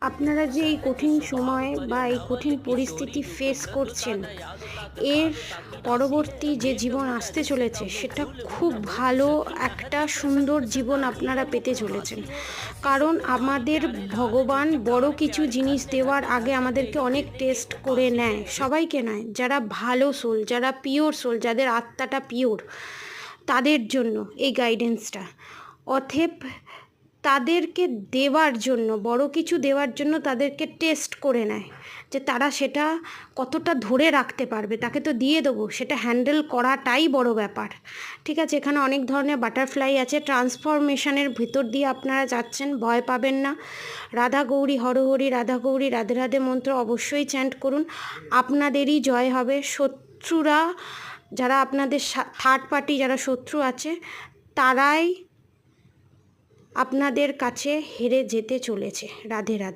আপনারা যে এই কঠিন সময় বা এই কঠিন পরিস্থিতি ফেস করছেন, এর পরবর্তী যে জীবন আসতে চলেছে সেটা খুব ভালো একটা সুন্দর জীবন আপনারা পেতে চলেছেন। কারণ আমাদের ভগবান বড় কিছু জিনিস দেওয়ার আগে আমাদেরকে অনেক টেস্ট করে নেয়। সবাইকে নয়, যারা ভালো সোল, যারা পিওর সোল, যাদের আত্মাটা পিওর, তাদের জন্য এই গাইডেন্সটা। অতএব তাদেরকে দেওয়ার জন্য, বড় কিছু দেওয়ার জন্য তাদেরকে টেস্ট করে নেয় যে তারা সেটা কতটা ধরে রাখতে পারবে। তাকে তো দিয়ে দেবো, সেটা হ্যান্ডেল করাটাই বড় ব্যাপার। ঠিক আছে, এখানে অনেক ধরনের বাটারফ্লাই আছে, ট্রান্সফরমেশনের ভিতর দিয়ে আপনারা যাচ্ছেন, ভয় পাবেন না। রাধা গৌরী হরহরি, রাধা গৌরী রাধে রাধে মন্ত্র অবশ্যই চ্যান্ট করুন, আপনাদেরই জয় হবে। শত্রুরা যারা আপনাদের থার্ড পার্টি, যারা শত্রু আছে, তারাই আপনাদের কাছে হেরে যেতে চলেছে। রাধে রাধে।